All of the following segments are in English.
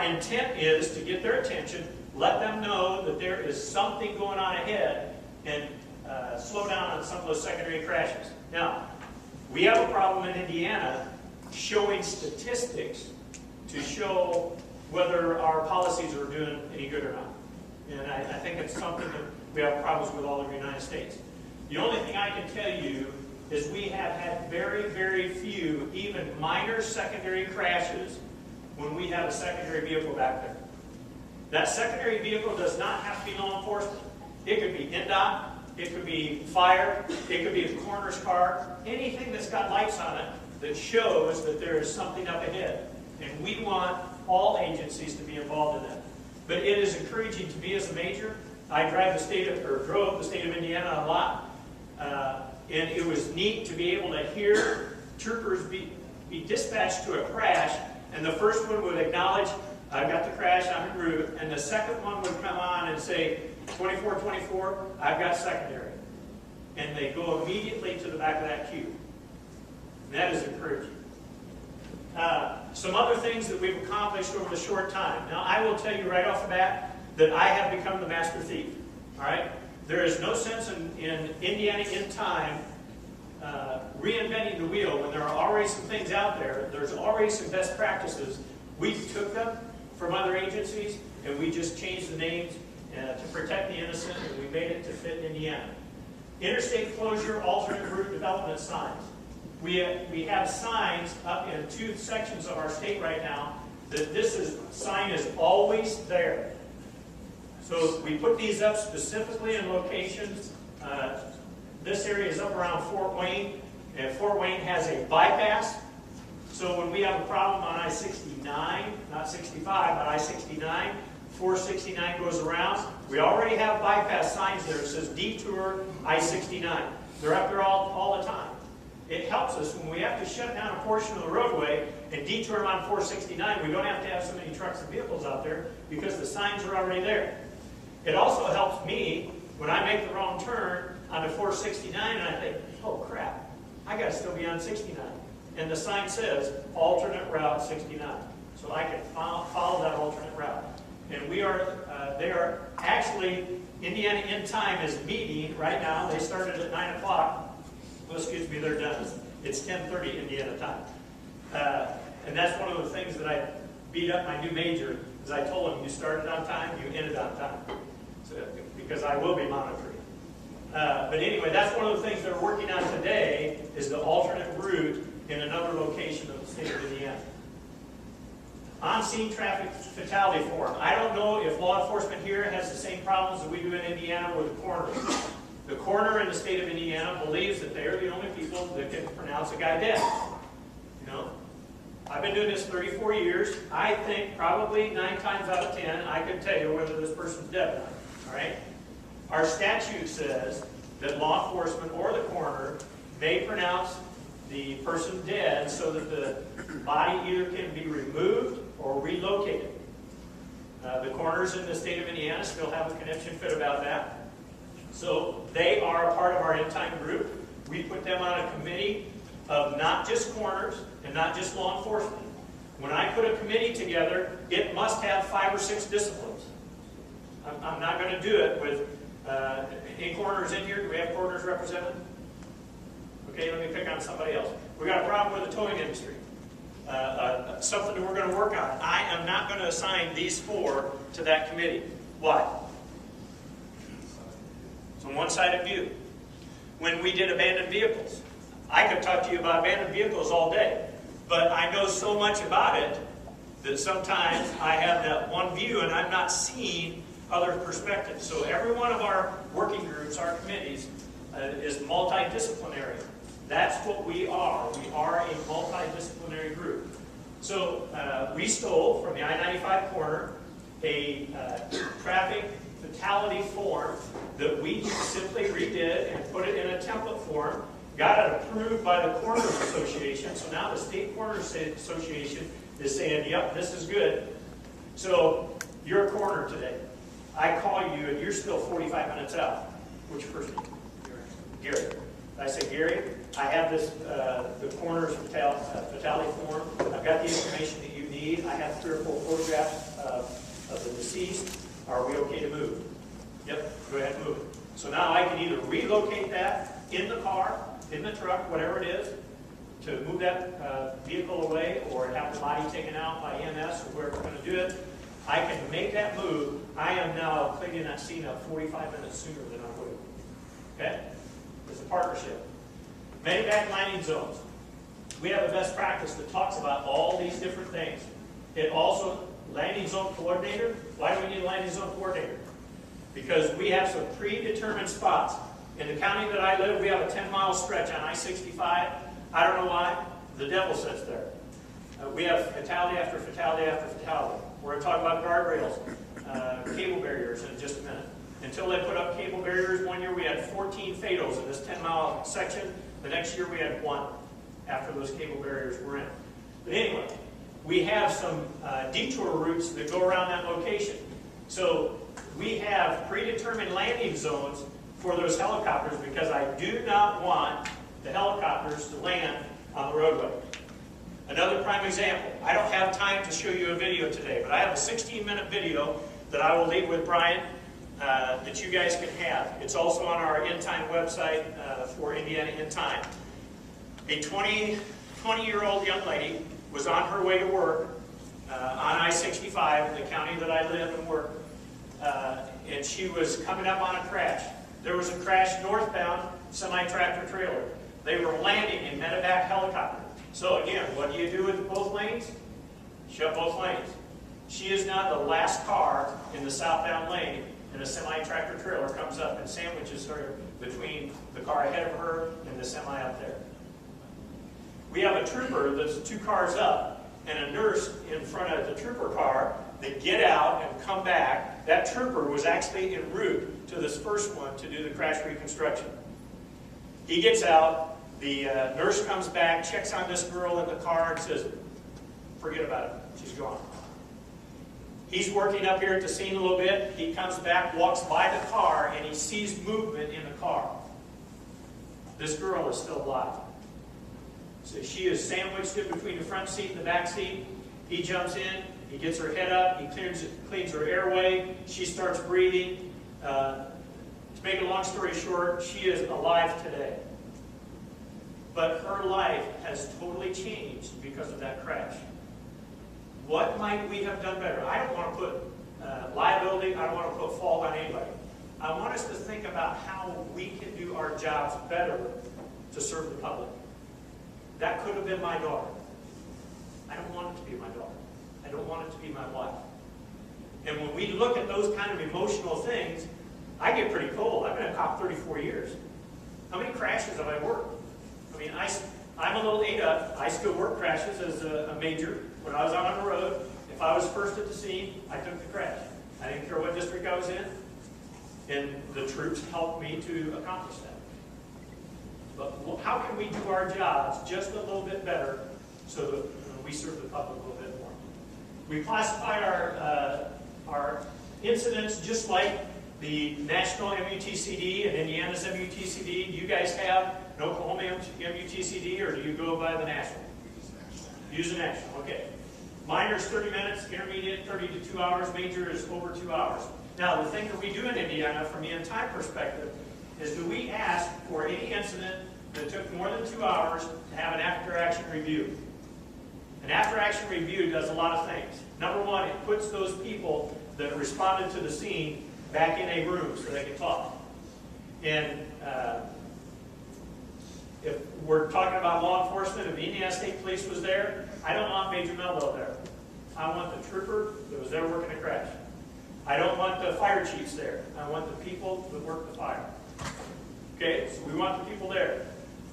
intent is to get their attention, let them know that there is something going on ahead, and slow down on some of those secondary crashes. Now, we have a problem in Indiana showing statistics to show whether our policies are doing any good or not. And I think it's something that we have problems with all over the United States. The only thing I can tell you is we have had very, very few, even minor secondary crashes when we have a secondary vehicle back there. That secondary vehicle does not have to be law enforcement. It could be NDOT, it could be fire, it could be a coroner's car, anything that's got lights on it that shows that there is something up ahead. And we want all agencies to be involved in that. But it is encouraging to me as a major. I drove the state of Indiana a lot, and it was neat to be able to hear troopers be dispatched to a crash, and the first one would acknowledge, I've got the crash en route, and the second one would come on and say, 2424, I've got secondary. And they go immediately to the back of that queue. And that is encouraging. Some other things that we've accomplished over the short time. Now, I will tell you right off the bat that I have become the master thief. All right? There is no sense in Indiana in time reinventing the wheel when there are already some things out there. There's already some best practices. We took them from other agencies, and we just changed the names to protect the innocent, and we made it to fit Indiana. Interstate closure, alternate route development signs. We have signs up in 2 sections of our state right now that sign is always there. So we put these up specifically in locations. This area is up around Fort Wayne, and Fort Wayne has a bypass. So when we have a problem on I-69, not 65, but I-69, 469 goes around, we already have bypass signs there. It says detour I-69. They're up there all the time. It helps us when we have to shut down a portion of the roadway and detour them on 469. We don't have to have so many trucks and vehicles out there because the signs are already there. It also helps me when I make the wrong turn onto 469 and I think, oh crap, I got to still be on 69. And the sign says alternate route 69. So I can follow that alternate route. And they are actually, Indiana In Time is meeting right now. They started at 9 o'clock. Well, excuse me, they're done. It's 10:30 Indiana time. And that's one of the things that I beat up my new major, is I told him, you started on time, you ended on time. So, because I will be monitoring. But anyway, that's one of the things they're working on today, is the alternate route in another location of the state of Indiana. On-scene traffic fatality form. I don't know if law enforcement here has the same problems that we do in Indiana with the coroners. The coroner in the state of Indiana believes that they are the only people that can pronounce a guy dead. You know, I've been doing this 34 years. I think probably 9 times out of 10, I can tell you whether this person's dead or not. All right? Our statute says that law enforcement or the coroner may pronounce the person dead so that the body either can be removed or relocated. The coroners in the state of Indiana still have a conniption fit about that. So they are a part of our in-time group. We put them on a committee of not just coroners and not just law enforcement. When I put a committee together, it must have 5 or 6 disciplines. I'm not going to do it with any coroners in here. Do we have coroners represented? Okay, let me pick on somebody else. We got a problem with the towing industry. Something that we're going to work on. I am not going to assign these 4 to that committee. Why? It's a one-sided view. When we did abandoned vehicles, I could talk to you about abandoned vehicles all day, but I know so much about it that sometimes I have that one view and I'm not seeing other perspectives. So every one of our working groups, our committees, is multidisciplinary. That's what we are. We are a multidisciplinary group. So we stole from the I-95 corner a traffic fatality form that we simply redid and put it in a template form, got it approved by the Coroners Association. So now the State Coroners Association is saying, yep, this is good. So you're a coroner today. I call you and you're still 45 minutes out. Which person? Gary. I say, Gary, I have this, the coroner's fatality form. I've got the information that you need. need. I have 3 or 4 photographs of the deceased. Are we okay to move? Yep, go ahead and move it. So now I can either relocate that in the car, in the truck, whatever it is, to move that vehicle away, or have the body taken out by EMS or whoever's going to do it. I can make that move. I am now cleaning that scene up 45 minutes sooner than I would. Okay? It's a partnership. Medevac landing zones. We have a best practice that talks about all these different things. It also, landing zone coordinator. Why do we need a landing zone coordinator? Because we have some predetermined spots. In the county that I live, we have a 10-mile stretch on I-65. I don't know why. The devil sits there. We have fatality after fatality after fatality. We're going to talk about guardrails, cable barriers in just a minute. Until they put up cable barriers, one year we had 14 fatals in this 10-mile section. The next year we had 1 after those cable barriers were in. But anyway, we have some detour routes that go around that location. So we have predetermined landing zones for those helicopters because I do not want the helicopters to land on the roadway. Another prime example. I don't have time to show you a video today, but I have a 16-minute video that I will leave with Brian that you guys can have. It's also on our In Time website for Indiana In Time. A 20-year-old young lady was on her way to work on I-65 in the county that I live and work, and she was coming up on a crash. There was a crash northbound, semi-tractor trailer. They were landing in medevac helicopter. So again, what do you do with both lanes? Shut both lanes. She is now the last car in the southbound lane, and a semi-tractor trailer comes up and sandwiches her between the car ahead of her and the semi up there. We have a trooper that's 2 cars up, and a nurse in front of the trooper car. They get out and come back. That trooper was actually en route to this first one to do the crash reconstruction. He gets out, the nurse comes back, checks on this girl in the car and says, forget about it, she's gone. He's working up here at the scene a little bit. He comes back, walks by the car, and he sees movement in the car. This girl is still alive. So she is sandwiched in between the front seat and the back seat. He jumps in, he gets her head up, he cleans her airway, she starts breathing. To make a long story short, she is alive today. But her life has totally changed because of that crash. What might we have done better? I don't want to put liability, I don't want to put fault on anybody. I want us to think about how we can do our jobs better to serve the public. That could have been my daughter. I don't want it to be my daughter. I don't want it to be my wife. And when we look at those kind of emotional things, I get pretty cold. I've been a cop 34 years. How many crashes have I worked? I mean, I'm a little ate up. I still work crashes as a major. When I was out on the road, if I was first at the scene, I took the crash. I didn't care what district I was in. And the troops helped me to accomplish that. But how can we do our jobs just a little bit better so that we serve the public a little bit more? We classify our incidents just like the national MUTCD and Indiana's MUTCD. Do you guys have an Oklahoma MUTCD, or do you go by the national? Use the national, okay. Minor is 30 minutes, intermediate 30 to 2 hours, major is over 2 hours. Now, the thing that we do in Indiana from the in-time perspective is do we ask for any incident that took more than 2 hours to have an after-action review. An after-action review does a lot of things. Number one, it puts those people that responded to the scene back in a room so they can talk. And if we're talking about law enforcement, if the Indiana State Police was there, I don't want Major Melville there. I want the trooper that was there working the crash. I don't want the fire chiefs there. I want the people that work the fire. Okay, so we want the people there.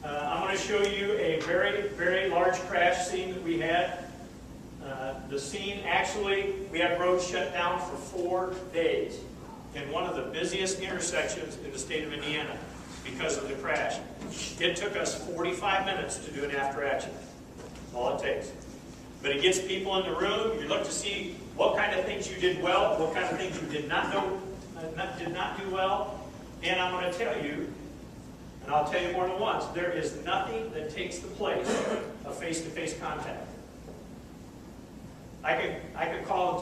I'm going to show you a very, very large crash scene that we had. The scene, actually, we had roads shut down for 4 days in one of the busiest intersections in the state of Indiana because of the crash. It took us 45 minutes to do an after-action. That's all it takes. But it gets people in the room. You look to see what kind of things you did well, what kind of things you did not do well. And I'm going to tell you, and I'll tell you more than once, there is nothing that takes the place of face-to-face contact. I could call and